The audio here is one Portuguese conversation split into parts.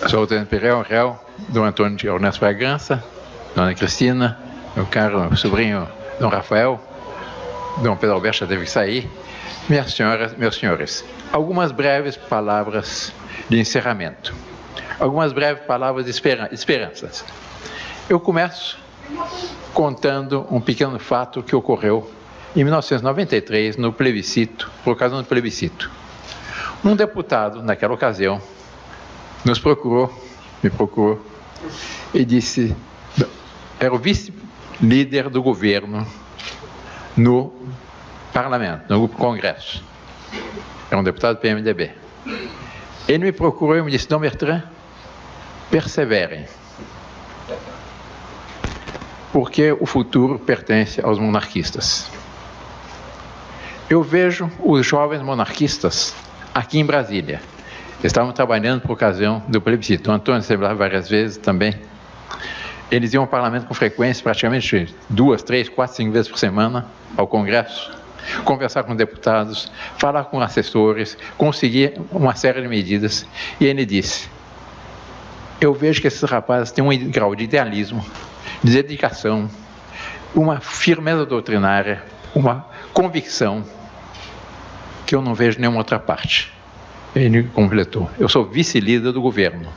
Sou o tenente real, Dom Antônio de Ernesto Bragança, Dona Cristina, meu caro sobrinho Dom Rafael, Dom Pedro Alberto já teve que sair, minhas senhoras, meus senhores. Algumas breves palavras de encerramento. Algumas breves palavras de esperanças. Eu começo contando um pequeno fato que ocorreu em 1993, no plebiscito, por ocasião do plebiscito. Um deputado, naquela ocasião, me procurou, e disse, era o vice-líder do governo no parlamento, no Congresso. Era um deputado do PMDB. Ele me procurou e me disse, Dom Bertrand, perseverem, porque o futuro pertence aos monarquistas. Eu vejo os jovens monarquistas aqui em Brasília. Estavam trabalhando por ocasião do plebiscito. O Antônio esteve lá várias vezes também. Eles iam ao parlamento com frequência, praticamente 2, 3, 4, 5 vezes por semana, ao Congresso, conversar com deputados, falar com assessores, conseguir uma série de medidas. E ele disse, eu vejo que esses rapazes têm um grau de idealismo, de dedicação, uma firmeza doutrinária, uma convicção que eu não vejo em nenhuma outra parte. Ele completou, eu sou vice-líder do governo,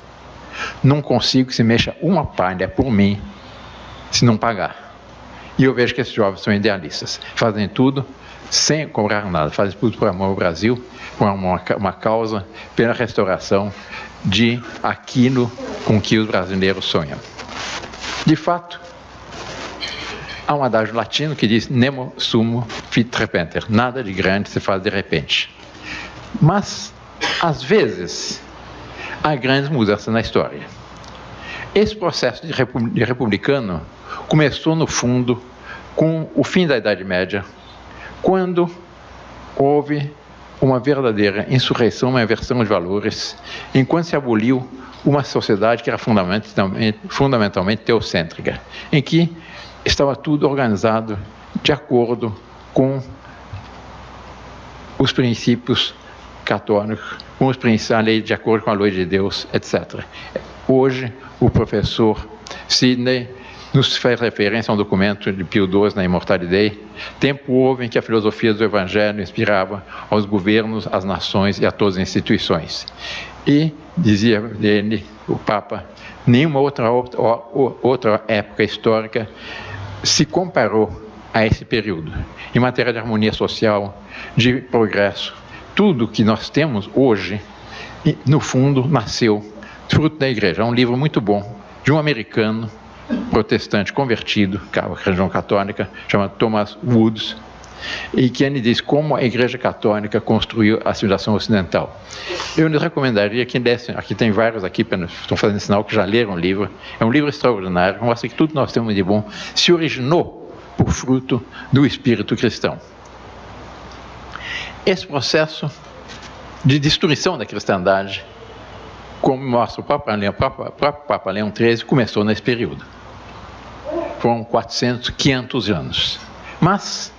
não consigo que se mexa uma palha por mim se não pagar. E eu vejo que esses jovens são idealistas, fazem tudo sem cobrar nada, fazem tudo por amor ao Brasil, por uma causa, pela restauração de aquilo com que os brasileiros sonham. De fato, há um adágio latino que diz nemo sumo fit repenter, nada de grande se faz de repente. Mas, às vezes, há grandes mudanças na história. Esse processo de republicano começou, no fundo, com o fim da Idade Média, quando houve uma verdadeira insurreição, uma inversão de valores, enquanto se aboliu uma sociedade que era fundamentalmente teocêntrica, em que estava tudo organizado de acordo com os princípios católicos, com a lei, de acordo com a lei de Deus, etc. Hoje, o professor Sidney nos faz referência a um documento de Pio XII na Immortality Day. Tempo houve em que a filosofia do Evangelho inspirava aos governos, às nações e a todas as instituições. E, dizia ele, o Papa, nenhuma outra época histórica se comparou a esse período. Em matéria de harmonia social, de progresso, tudo que nós temos hoje, no fundo, nasceu fruto da Igreja. É um livro muito bom, de um americano, protestante convertido, religião católica, chamado Thomas Woods, e que ele diz como a Igreja Católica construiu a civilização ocidental. Eu lhes recomendaria que lessem, aqui tem vários aqui, estão fazendo sinal que já leram o livro, é um livro extraordinário, mostra que tudo que nós temos de bom se originou por fruto do espírito cristão. Esse processo de destruição da cristandade, como mostra o próprio Papa Leão XIII, começou nesse período. Foram 400, 500 anos. Mas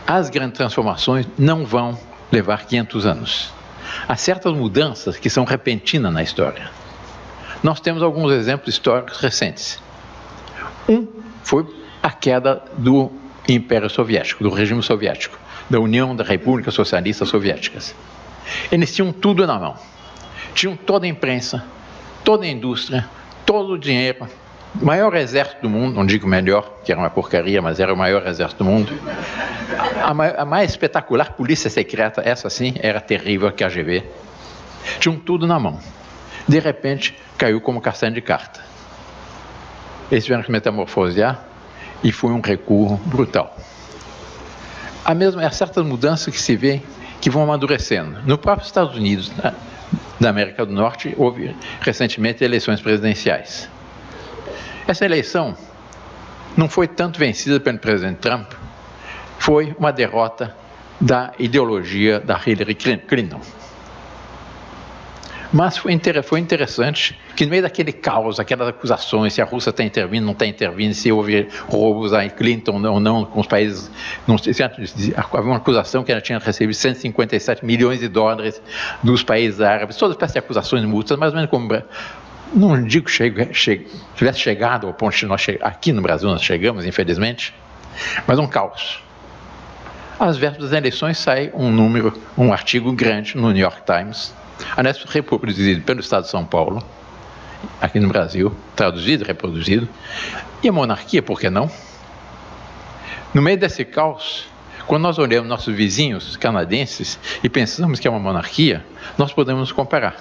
as grandes transformações não vão levar 500 anos. Há certas mudanças que são repentinas na história. Nós temos alguns exemplos históricos recentes. Um foi a queda do Império Soviético, do regime soviético, da União das Repúblicas Socialistas Soviéticas. Eles tinham tudo na mão. Tinham toda a imprensa, toda a indústria, todo o dinheiro, o maior exército do mundo, não digo melhor, que era uma porcaria, mas era o maior exército do mundo. A mais espetacular polícia secreta, essa sim, era terrível, que a KGB. Tinham tudo na mão. De repente, caiu como castanha de carta. Eles tiveram que metamorfosear e foi um recuo brutal. Há certas mudanças que se vê que vão amadurecendo. No próprio Estados Unidos, da América do Norte, houve recentemente eleições presidenciais. Essa eleição não foi tanto vencida pelo presidente Trump, foi uma derrota da ideologia da Hillary Clinton. Mas foi interessante que no meio daquele caos, aquelas acusações, se a Rússia está intervindo, não está intervindo, se houve roubos a Clinton ou não com os países, não sei, havia uma acusação que ela tinha recebido 157 milhões de dólares dos países árabes, toda espécie de acusações mútuas, mais ou menos como, não digo que tivesse chegado ao ponto de nós aqui no Brasil nós chegamos, infelizmente, mas um caos. Às vésperas das eleições sai um artigo grande no New York Times, aliás, reproduzido pelo Estado de São Paulo, aqui no Brasil, traduzido e reproduzido. E a monarquia, por que não? No meio desse caos, quando nós olhamos nossos vizinhos canadenses e pensamos que é uma monarquia, nós podemos nos comparar.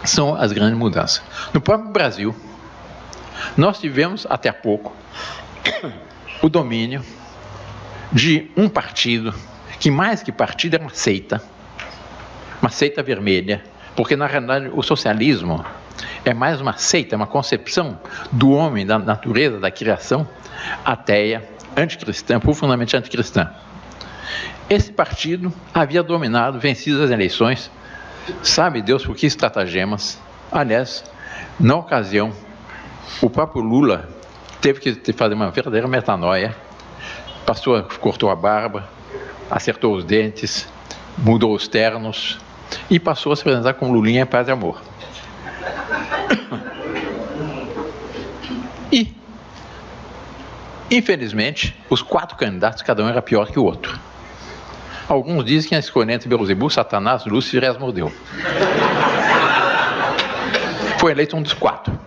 São as grandes mudanças. No próprio Brasil, nós tivemos até há pouco o domínio de um partido que, mais que partido, é uma seita vermelha, porque na realidade o socialismo é mais uma seita, uma concepção do homem, da natureza, da criação ateia, anticristã, profundamente anticristã. Esse partido havia dominado, vencido as eleições, sabe Deus por que estratagemas. Aliás, na ocasião, o próprio Lula teve que fazer uma verdadeira metanoia, cortou a barba, acertou os dentes, mudou os ternos e passou a se apresentar como Lulinha em Paz e Amor. E, infelizmente, os 4 candidatos, cada um era pior que o outro. Alguns dizem que a escolha entre Beelzebub, Satanás, Lúcifer e Asmodeu. Foi eleito um dos 4.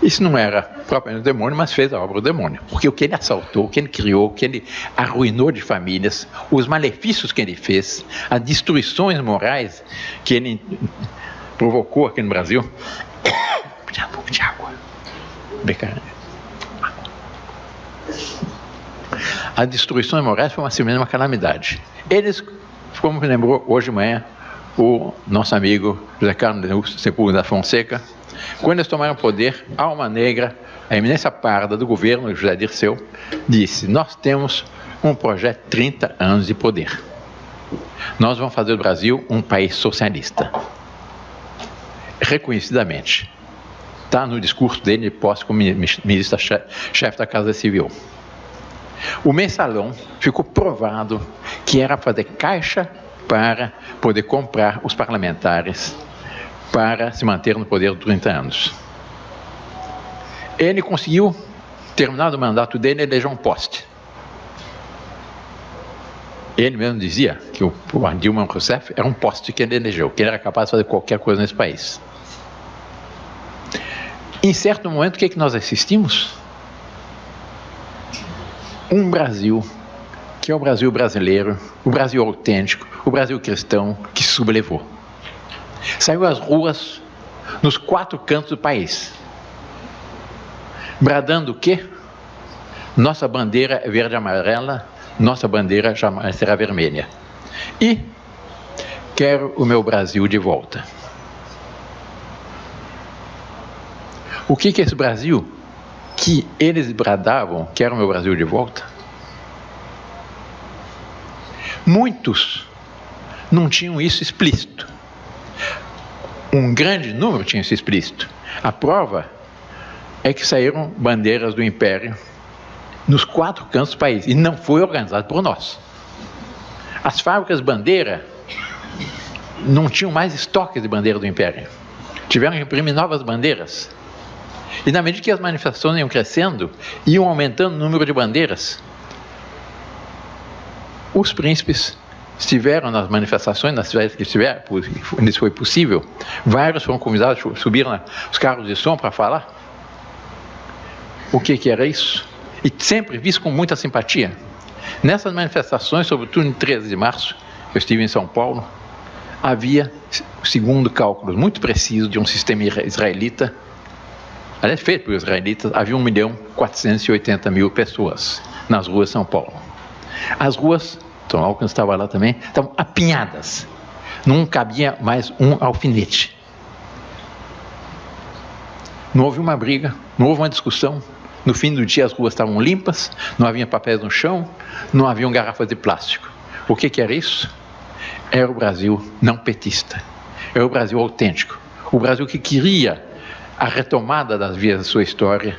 Isso não era propriamente o demônio, mas fez a obra do demônio. Porque o que ele assaltou, o que ele criou, o que ele arruinou de famílias, os malefícios que ele fez, as destruições morais que ele provocou aqui no Brasil. De água. As destruições morais foi simplesmente uma calamidade. Eles, como me lembrou hoje de manhã, o nosso amigo José Carlos Sepúlveda da Fonseca, quando eles tomaram poder, a alma negra, a eminência parda do governo, José Dirceu, disse: nós temos um projeto de 30 anos de poder. Nós vamos fazer do Brasil um país socialista. Reconhecidamente. Está no discurso dele de posse como ministro-chefe da Casa Civil. O mensalão ficou provado que era fazer caixa para poder comprar os parlamentares para se manter no poder por 30 anos. Ele conseguiu, terminado o mandato dele, eleger um poste. Ele mesmo dizia que o Dilma Rousseff era um poste que ele elegeu, que ele era capaz de fazer qualquer coisa nesse país. Em certo momento, o que é que nós assistimos? Um Brasil, que é o Brasil brasileiro, o Brasil autêntico, o Brasil cristão, que se sublevou. Saiu às ruas, nos 4 cantos do país, bradando o quê? Nossa bandeira é verde e amarela, nossa bandeira jamais será vermelha. E quero o meu Brasil de volta. O que é esse Brasil que eles bradavam, quero o meu Brasil de volta? Muitos não tinham isso explícito. Um grande número tinha isso explícito. A prova é que saíram bandeiras do Império nos 4 cantos do país, e não foi organizado por nós. As fábricas bandeira não tinham mais estoques de bandeira do Império. Tiveram que imprimir novas bandeiras. E na medida que as manifestações iam crescendo, iam aumentando o número de bandeiras. Os príncipes estiveram nas manifestações, nas cidades que estiveram, onde isso foi possível. Vários foram convidados, subiram os carros de som para falar. O que era isso? E sempre visto com muita simpatia. Nessas manifestações, sobretudo em 13 de março, eu estive em São Paulo, havia, segundo cálculos muito precisos de um sistema israelita, aliás, feito por israelitas, havia 1.480.000 pessoas nas ruas de São Paulo. As ruas, Tom Alckmin estava lá também, estavam apinhadas. Não cabia mais um alfinete. Não houve uma briga, não houve uma discussão. No fim do dia as ruas estavam limpas, não havia papéis no chão, não haviam garrafas de plástico. O que era isso? era o Brasil não petista, era o Brasil autêntico, o Brasil que queria a retomada das vias da sua história,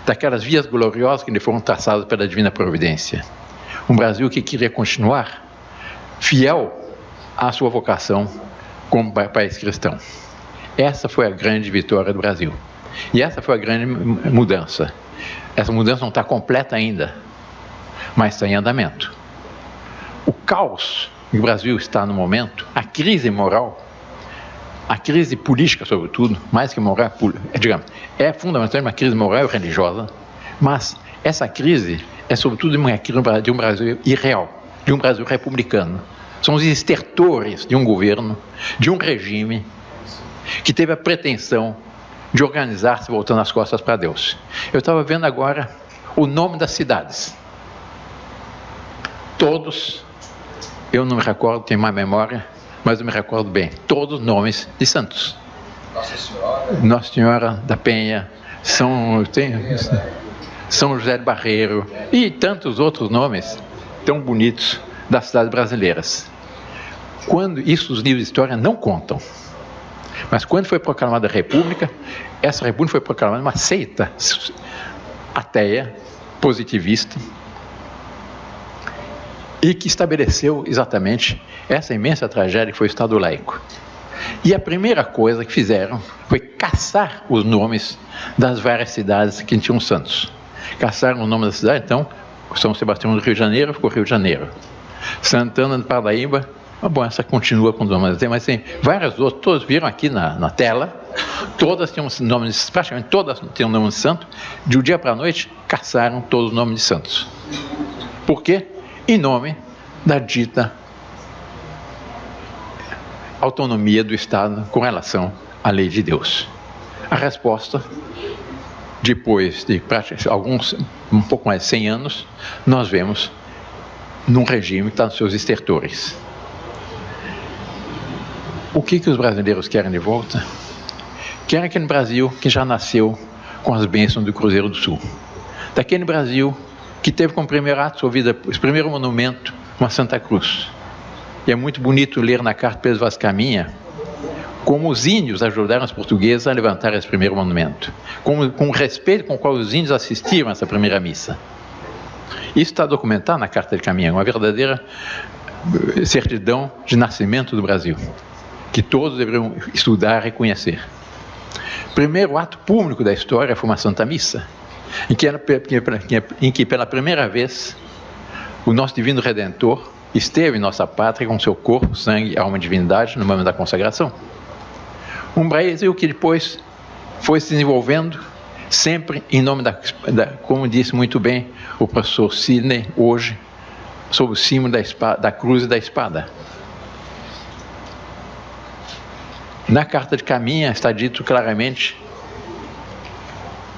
daquelas vias gloriosas que lhe foram traçadas pela divina providência. Um Brasil que queria continuar fiel à sua vocação como país cristão. Essa foi a grande vitória do Brasil. E essa foi a grande mudança. Essa mudança não está completa ainda, mas está em andamento. O caos que o Brasil está no momento, a crise moral, a crise política, sobretudo, mais que moral, digamos, é fundamentalmente uma crise moral e religiosa, mas essa crise é sobretudo uma crise de um Brasil irreal, de um Brasil republicano. São os estertores de um governo, de um regime que teve a pretensão de organizar-se voltando as costas para Deus. Eu estava vendo agora o nome das cidades. Todos, eu não me recordo, tenho má memória, mas eu me recordo bem, todos os nomes de santos. Nossa Senhora da Penha, São José de Barreiro e tantos outros nomes tão bonitos das cidades brasileiras. Quando isso os livros de história não contam. Mas quando foi proclamada a República, essa República foi proclamada uma seita ateia, positivista, e que estabeleceu exatamente essa imensa tragédia que foi o Estado laico. E a primeira coisa que fizeram foi caçar os nomes das várias cidades que tinham santos. Caçaram o nome da cidade, então, São Sebastião do Rio de Janeiro ficou Rio de Janeiro. Santana do Paraíba, bom, essa continua com o nome, mas tem várias outras, todas viram aqui na tela, todas tinham nomes, praticamente todas tinham nome de santo. De um dia para a noite, caçaram todos os nomes de santos. Por quê? Em nome da dita autonomia do Estado com relação à lei de Deus. A resposta, depois de praticamente um pouco mais de 100 anos, nós vemos num regime que está nos seus estertores. O que os brasileiros querem de volta? Querem aquele Brasil que já nasceu com as bênçãos do Cruzeiro do Sul. Daquele Brasil que teve como primeiro ato de sua vida, esse primeiro monumento, uma Santa Cruz. E é muito bonito ler na carta Pedro Vaz Caminha como os índios ajudaram os portugueses a levantar esse primeiro monumento, com o respeito com o qual os índios assistiram a essa primeira missa. Isso está documentado na carta de Caminha, uma verdadeira certidão de nascimento do Brasil, que todos deveriam estudar e conhecer. O primeiro ato público da história foi uma Santa Missa, em que pela primeira vez o nosso Divino Redentor esteve em nossa pátria com seu corpo, sangue, alma e divindade no momento da consagração. Um Brasil que depois foi se desenvolvendo sempre em nome como disse muito bem o professor Sidney hoje, sob o símbolo da cruz e da espada. Na carta de Caminha está dito claramente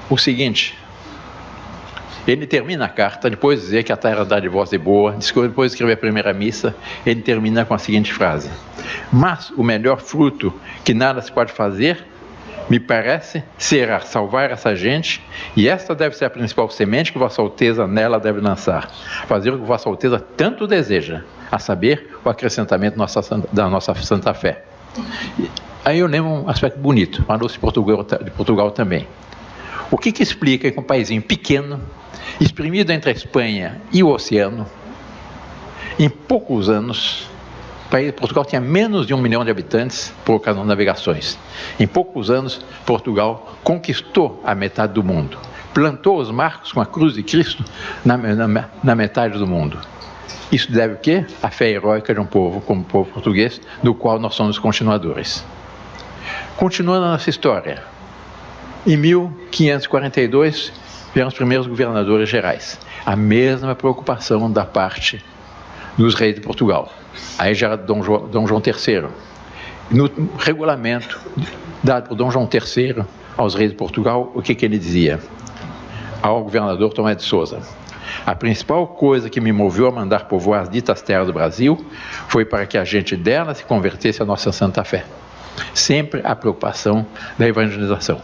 o seguinte: ele termina a carta, depois de dizer que a terra dá de voz e boa, depois de escrever a primeira missa, ele termina com a seguinte frase: mas o melhor fruto que nada se pode fazer, me parece, será salvar essa gente, e esta deve ser a principal semente que Vossa Alteza nela deve lançar, fazer o que Vossa Alteza tanto deseja, a saber, o acrescentamento da nossa santa fé. Aí eu lembro um aspecto bonito, falou-se de Portugal também. O que explica que um paísinho pequeno, espremido entre a Espanha e o oceano, em poucos anos, Portugal tinha menos de 1 milhão de habitantes por causa das navegações. Em poucos anos, Portugal conquistou a metade do mundo, plantou os marcos com a cruz de Cristo na metade do mundo. Isso deve o quê? A fé heróica de um povo como o povo português, do qual nós somos continuadores. Continuando a nossa história, em 1542 vieram os primeiros governadores gerais. A mesma preocupação da parte dos reis de Portugal. Aí já era Dom João III. No regulamento dado por Dom João III aos reis de Portugal, o que ele dizia? Ao governador Tomé de Sousa: a principal coisa que me moveu a mandar povoar as ditas terras do Brasil foi para que a gente dela se convertesse à nossa santa fé. Sempre a preocupação da evangelização.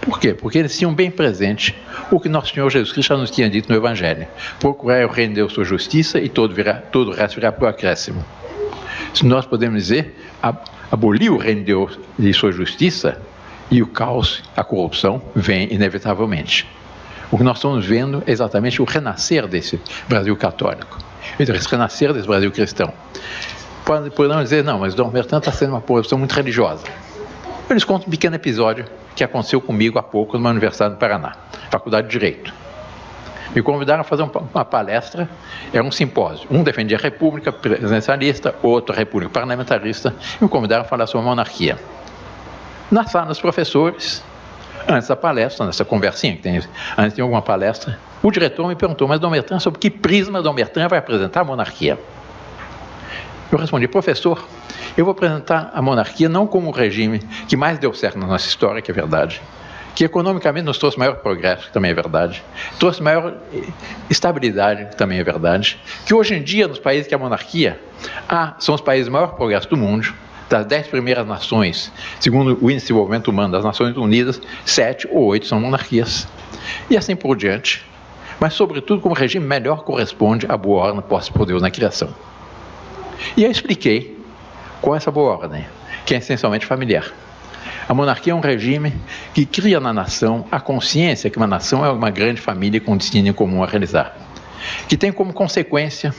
Por quê? Porque eles tinham bem presente o que nosso Senhor Jesus Cristo já nos tinha dito no Evangelho: procurar o reino de Deus, sua justiça, e todo o resto virá para o acréscimo. Se nós podemos dizer, aboliu o reino de Deus e sua justiça, e o caos, a corrupção, vem inevitavelmente. O que nós estamos vendo é exatamente o renascer desse Brasil católico, o renascer desse Brasil cristão. Podemos dizer, não, mas Dom Bertrand está sendo uma posição muito religiosa. Eu lhes conto um pequeno episódio que aconteceu comigo há pouco numa universidade do Paraná, Faculdade de Direito. Me convidaram a fazer uma palestra, era um simpósio. Um defendia a República presidencialista, outro a República parlamentarista, e me convidaram a falar sobre a monarquia. Na sala dos professores, antes da palestra, nessa conversinha que tem, antes de alguma palestra, o diretor me perguntou, mas Dom Bertrand, sobre que prisma Dom Bertrand vai apresentar a monarquia? Eu respondi, professor, eu vou apresentar a monarquia não como o regime que mais deu certo na nossa história, que é verdade, que economicamente nos trouxe maior progresso, que também é verdade, trouxe maior estabilidade, que também é verdade, que hoje em dia, nos países que a monarquia são os países de maior progresso do mundo, das 10 primeiras nações, segundo o Índice de Desenvolvimento Humano das Nações Unidas, 7 ou 8 são monarquias, e assim por diante, mas sobretudo como o regime melhor corresponde à boa ordem posta por Deus na criação. E eu expliquei qual é essa boa ordem, que é essencialmente familiar. A monarquia é um regime que cria na nação a consciência que uma nação é uma grande família com um destino em comum a realizar, que tem como consequência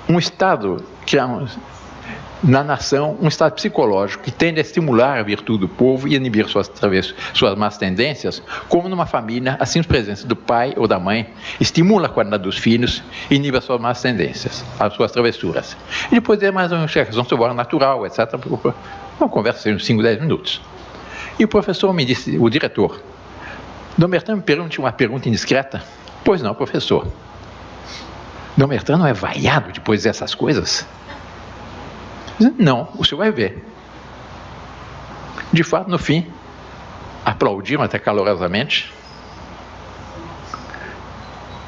um estado na nação, um estado psicológico que tende a estimular a virtude do povo e inibir suas más tendências, como numa família, assim a presença do pai ou da mãe estimula a qualidade dos filhos e inibe as suas más tendências, as suas travessuras. E depois é mais uma questão sobre o natural, etc. Uma conversa de uns 5, 10 minutos. E o professor me disse, o diretor, Dom Bertrand me perguntou uma pergunta indiscreta. Pois não, professor. Dom Bertrand não é vaiado depois dessas coisas? Não, o senhor vai ver. De fato, no fim, aplaudiram até calorosamente.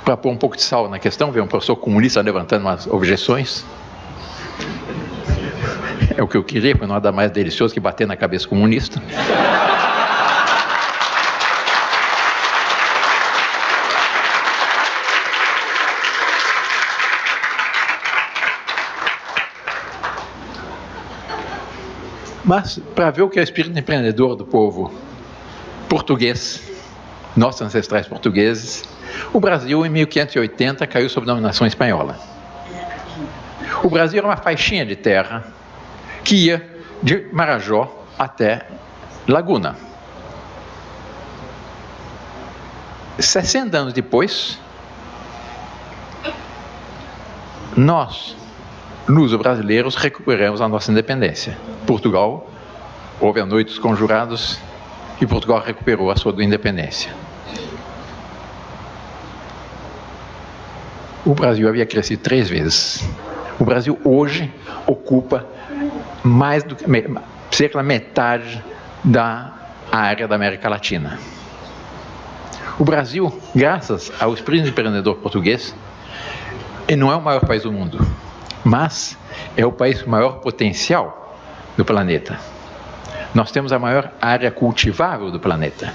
Para pôr um pouco de sal na questão, veio um professor comunista levantando umas objeções. É o que eu queria, foi nada mais delicioso que bater na cabeça comunista. Mas, para ver o que é o espírito empreendedor do povo português, nossos ancestrais portugueses, o Brasil, em 1580, caiu sob dominação espanhola. O Brasil era uma faixinha de terra que ia de Marajó até Laguna. 60 anos depois, nós, luso-brasileiros, recuperamos a nossa independência. Portugal, houve a noite dos conjurados e Portugal recuperou a sua independência. O Brasil havia crescido 3 vezes. O Brasil hoje ocupa mais do que cerca da metade da área da América Latina. O Brasil, graças ao espírito empreendedor português, não é o maior país do mundo, mas é o país com maior potencial do planeta. Nós temos a maior área cultivável do planeta.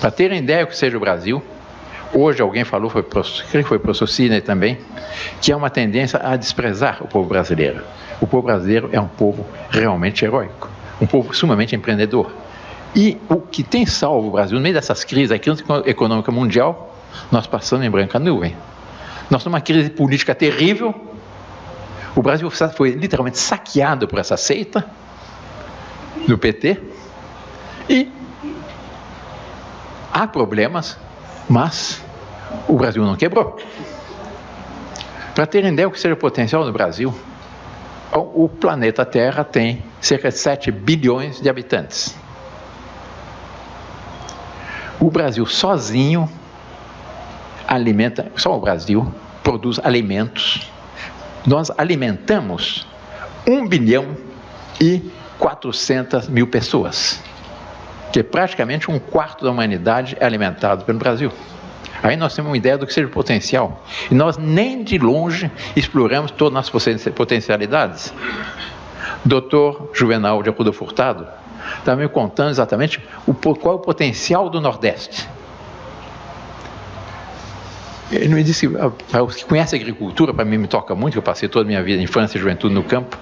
Para terem ideia do que seja o Brasil, hoje alguém falou, creio que foi o professor Sidney também, que há uma tendência a desprezar o povo brasileiro. O povo brasileiro é um povo realmente heróico, um povo sumamente empreendedor. E o que tem salvo o Brasil, no meio dessas crises, a crise econômica mundial, nós passamos em branca nuvem. Nós temos uma crise política terrível. O Brasil foi literalmente saqueado por essa seita do PT. E há problemas, mas o Brasil não quebrou. Para terem ideia do que seja o potencial do Brasil, o planeta Terra tem cerca de 7 bilhões de habitantes. O Brasil sozinho só o Brasil produz alimentos. Nós alimentamos 1.400.000.000 pessoas, que é praticamente 1/4 da humanidade é alimentado pelo Brasil. Aí nós temos uma ideia do que seja o potencial. E nós nem de longe exploramos todas as nossas potencialidades. Dr. Juvenal de Arruda Furtado está me contando exatamente qual é o potencial do Nordeste. Ele me disse, para os que conhecem agricultura, para mim me toca muito, eu passei toda a minha vida, infância e juventude no campo,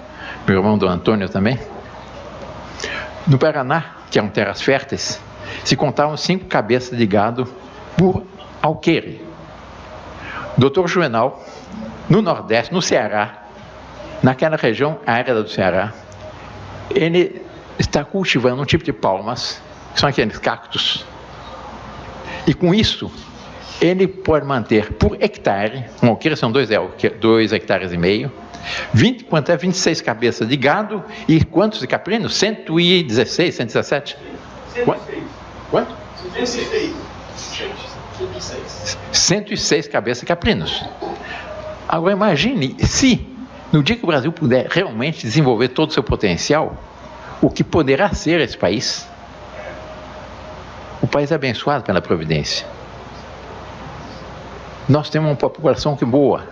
meu irmão Dom Antônio também. No Paraná, que eram terras férteis, se contavam 5 cabeças de gado por alqueire. Dr. Juvenal, no Nordeste, no Ceará, naquela região árida do Ceará, ele está cultivando um tipo de palmas, que são aqueles cactos, e com isso ele pode manter por hectare, um alqueire são 2,5 hectares, 26 cabeças de gado e quantos de caprinos? 116, 117? 106. Quanto? 106 cabeças de caprinos. Agora imagine se, no dia que o Brasil puder realmente desenvolver todo o seu potencial, o que poderá ser esse país. O país é abençoado pela providência. Nós temos uma população que boa.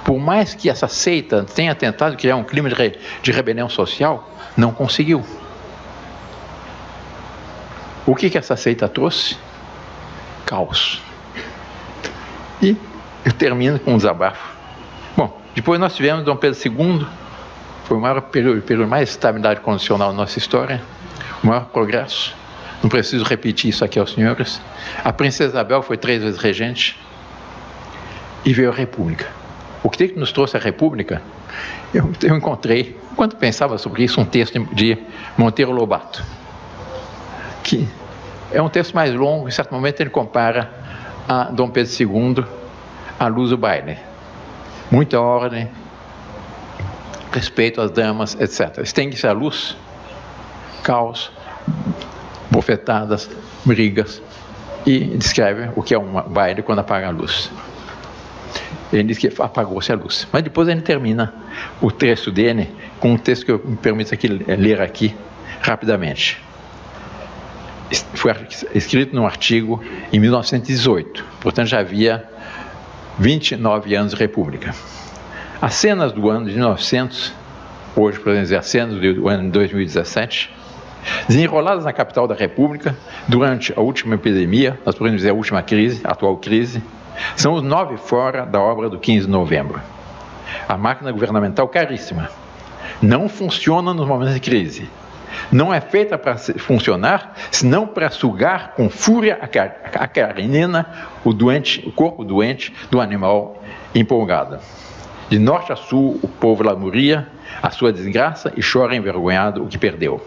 Por mais que essa seita tenha tentado criar um clima de rebelião social, não conseguiu. O que essa seita trouxe? Caos. E eu termino com um desabafo. Bom, depois nós tivemos Dom Pedro II, foi o maior período mais estabilidade condicional da nossa história, o maior progresso. Não preciso repetir isso aqui aos senhores. A princesa Isabel foi 3 vezes regente. E veio a República. O que nos trouxe a República? Eu encontrei, enquanto pensava sobre isso, um texto de Monteiro Lobato, que é um texto mais longo. Em certo momento ele compara a Dom Pedro II à luz do baile. Muita ordem, respeito às damas, etc. Extingue-se a luz, caos, bofetadas, brigas, e descreve o que é um baile quando apaga a luz. Ele diz que apagou-se a luz. Mas depois ele termina o texto dele com um texto que eu me permito ler aqui rapidamente. Foi escrito num artigo em 1918, portanto já havia 29 anos de República. As cenas do ano de 1900, hoje podemos dizer as cenas do ano de 2017, desenroladas na capital da República durante a última epidemia, nós podemos dizer a última crise, a atual crise, são os 9 fora da obra do 15 de novembro. A máquina governamental caríssima não funciona nos momentos de crise. Não é feita para funcionar, senão para sugar com fúria a carnina, o corpo doente do animal empolgado. De norte a sul, o povo lamuria a sua desgraça e chora envergonhado o que perdeu.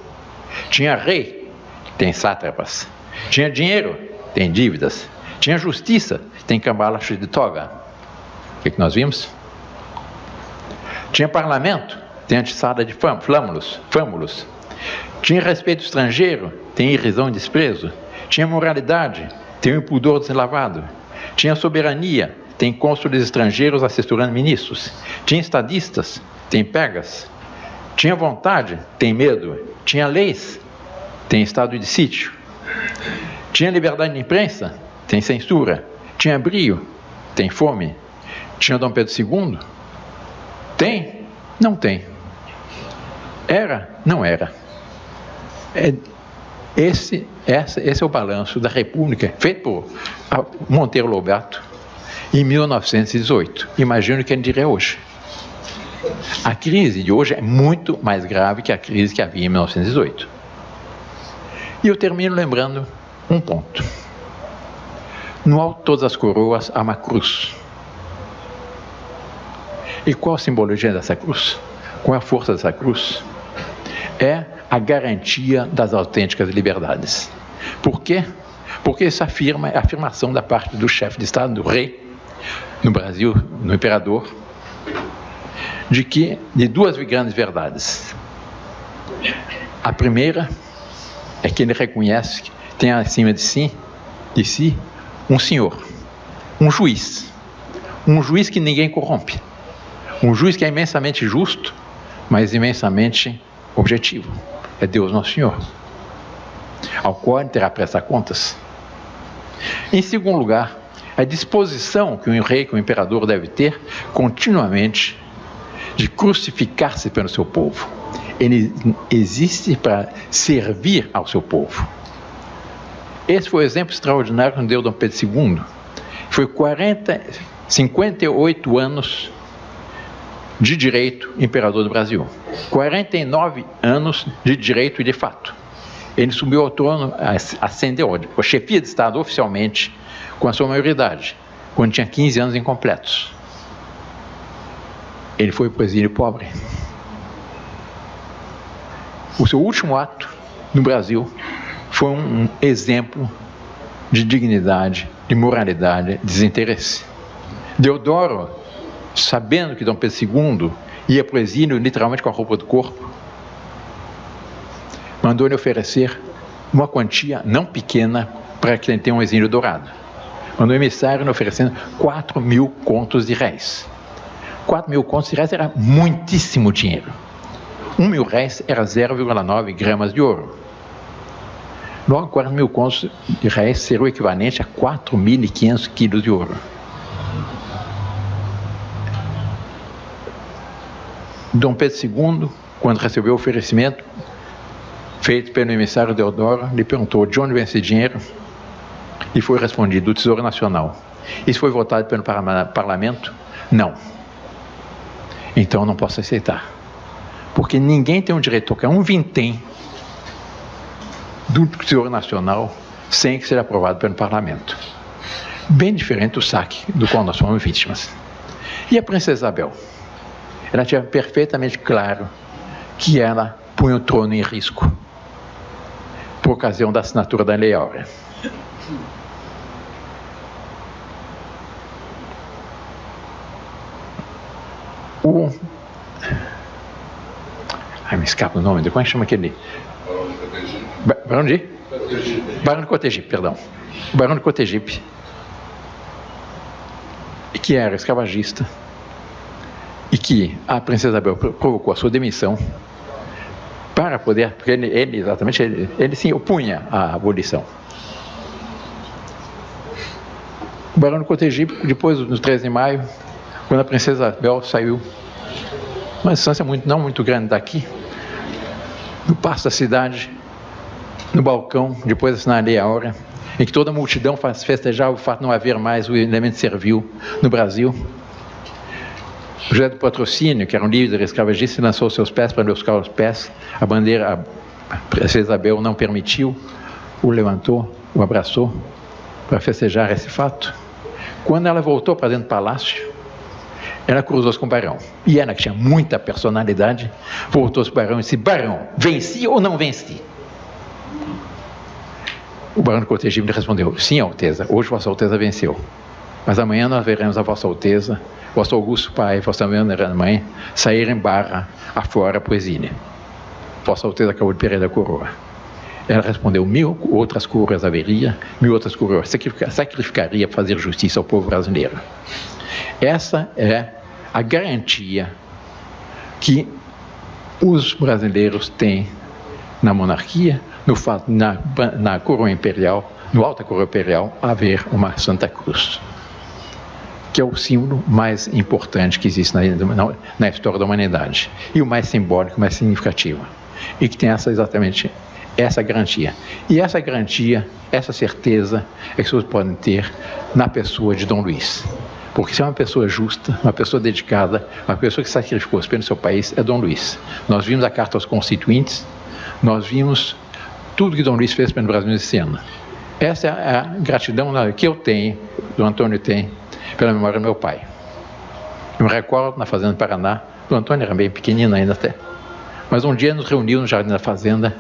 Tinha rei, tem sátrapas. Tinha dinheiro, tem dívidas. Tinha justiça, tem cambalacho de toga. O que nós vimos? Tinha parlamento, tem atiçada de fâmulos. Tinha respeito estrangeiro, tem irrisão e desprezo. Tinha moralidade, tem o impudor deslavado. Tinha soberania, tem cônsules estrangeiros assessorando ministros. Tinha estadistas, tem pegas. Tinha vontade, tem medo. Tinha leis, tem estado de sítio. Tinha liberdade de imprensa, tem censura. Tinha brio, tem fome. Tinha Dom Pedro II? Tem? Não tem. Era? Não era. Esse é o balanço da República, feito por Monteiro Lobato, em 1918. Imagino o que ele diria hoje. A crise de hoje é muito mais grave que a crise que havia em 1918. E eu termino lembrando um ponto. No alto de todas as coroas há uma cruz. E qual a simbologia dessa cruz? Qual é a força dessa cruz? É a garantia das autênticas liberdades. Por quê? Porque isso afirma, é a afirmação da parte do chefe de Estado, do rei, no Brasil, no imperador, de 2 grandes verdades. A primeira é que ele reconhece que tem acima de si um senhor, um juiz que ninguém corrompe, um juiz que é imensamente justo, mas imensamente objetivo. É Deus Nosso Senhor, ao qual ele terá prestar contas. Em segundo lugar, a disposição que um rei, que um imperador deve ter continuamente de crucificar-se pelo seu povo. Ele existe para servir ao seu povo. Esse foi o exemplo extraordinário que nos deu Dom Pedro II. Foi 58 anos de direito imperador do Brasil. 49 anos de direito de fato. Ele subiu ao trono, ascendeu a chefia de Estado oficialmente com a sua maioridade, quando tinha 15 anos incompletos. Ele foi para o exílio pobre. O seu último ato no Brasil foi um exemplo de dignidade, de moralidade, de desinteresse. Deodoro, sabendo que Dom Pedro II ia para o exílio literalmente com a roupa do corpo, mandou-lhe oferecer uma quantia não pequena para que ele tenha um exílio dourado. Mandou o emissário lhe oferecendo 4.000 contos de réis. 4.000 contos de réis era muitíssimo dinheiro. 1.000 réis era 0,9 gramas de ouro. Logo, 4.000 contos de réis seria o equivalente a 4.500 quilos de ouro. Dom Pedro II, quando recebeu o oferecimento feito pelo emissário Deodoro, lhe perguntou de onde vem esse dinheiro e foi respondido: do Tesouro Nacional. Isso foi votado pelo parlamento? Não. Então não posso aceitar, porque ninguém tem o direito de tocar um vintém do Tesouro Nacional sem que seja aprovado pelo parlamento. Bem diferente do saque do qual nós fomos vítimas. E a princesa Isabel? Ela tinha perfeitamente claro que ela punha o trono em risco por ocasião da assinatura da Lei Áurea. Me escapa o nome, como é que chama aquele? Barão de? Barão de Cotegipe, perdão. O Barão de Cotegipe, que era escravagista, e que a princesa Isabel provocou a sua demissão para poder, porque ele sim opunha à abolição. O Barão de Cotegipe, depois, no 13 de maio, quando a princesa Isabel saiu, uma distância não muito grande daqui, no passo da cidade, no balcão, depois de assinar a Lei Áurea, em que toda a multidão festejava o fato de não haver mais o elemento servil no Brasil, José do Patrocínio, que era um líder escravagista, lançou seus pés para buscar os pés. A bandeira, a princesa Isabel não permitiu, o levantou, o abraçou para festejar esse fato. Quando ela voltou para dentro do palácio, ela cruzou-se com o barão. E ela, que tinha muita personalidade, voltou-se com o barão e disse: barão, venci ou não venci? O barão de Cotegipe lhe respondeu: sim, Alteza, hoje Vossa Alteza venceu. Mas amanhã nós veremos a Vossa Alteza, Vosso Augusto Pai, Vossa Mãe, saírem barra afora para o exílio. Vossa Alteza acabou de perder a coroa. Ela respondeu: 1.000 outras coroas haveria, 1.000 outras coroas sacrificaria para fazer justiça ao povo brasileiro. Essa é a garantia que os brasileiros têm na monarquia, no fato, na coroa imperial, no alta coroa imperial, haver uma Santa Cruz, que é o símbolo mais importante que existe na história da humanidade, e o mais simbólico, o mais significativo, e que tem exatamente essa garantia. E essa garantia, essa certeza, é que as pessoas podem ter na pessoa de Dom Luís. Porque se é uma pessoa justa, uma pessoa dedicada, uma pessoa que sacrificou-se pelo seu país, é Dom Luís. Nós vimos a Carta aos Constituintes, nós vimos tudo que Dom Luís fez pelo Brasil nesse ano. Essa é a gratidão que eu tenho, do Antônio tem, pela memória do meu pai. Eu me recordo, na Fazenda do Paraná, o Antônio era bem pequenino ainda até, mas um dia nos reuniu no Jardim da Fazenda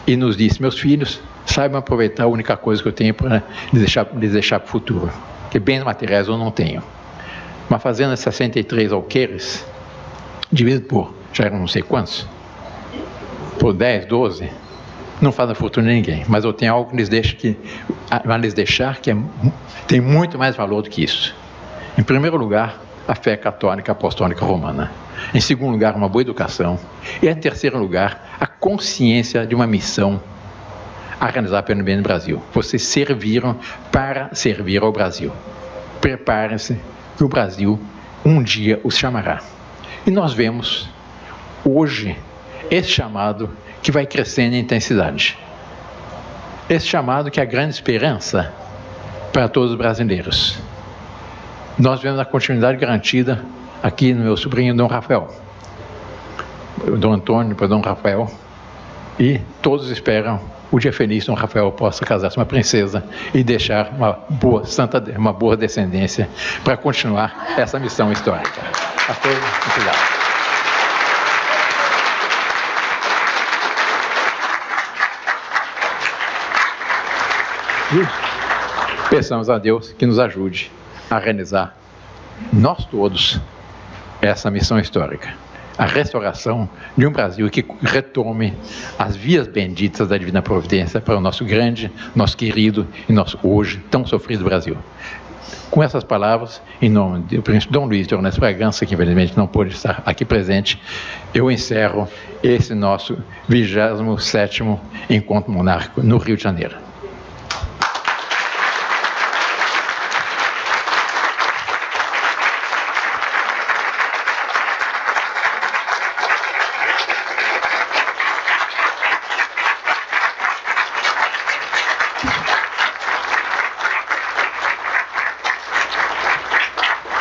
e nos disse: meus filhos, saibam aproveitar a única coisa que eu tenho para lhes deixar para o futuro, que bens materiais eu não tenho. Uma fazenda de 63 alqueires, dividido por, já eram não sei quantos, por 10, 12, não faz a fortuna de ninguém, mas eu tenho algo que vai lhes deixar que tem muito mais valor do que isso. Em primeiro lugar, a fé católica apostólica romana. Em segundo lugar, uma boa educação. E em terceiro lugar, a consciência de uma missão a realizar pelo bem do Brasil. Vocês serviram para servir ao Brasil. Preparem-se que o Brasil um dia os chamará. E nós vemos hoje esse chamado que vai crescendo em intensidade. Esse chamado que é a grande esperança para todos os brasileiros. Nós vemos a continuidade garantida aqui no meu sobrinho Dom Rafael, Dom Antônio para Dom Rafael, e todos esperam o dia feliz Dom Rafael possa casar-se com uma princesa e deixar uma boa descendência para continuar essa missão histórica. A todos, obrigado. E peçamos a Deus que nos ajude a realizar, nós todos, essa missão histórica. A restauração de um Brasil que retome as vias benditas da Divina Providência para o nosso grande, nosso querido e nosso hoje tão sofrido Brasil. Com essas palavras, em nome do príncipe Dom Luiz de Orleans Bragança, que infelizmente não pôde estar aqui presente, eu encerro esse nosso 27º Encontro Monárquico no Rio de Janeiro.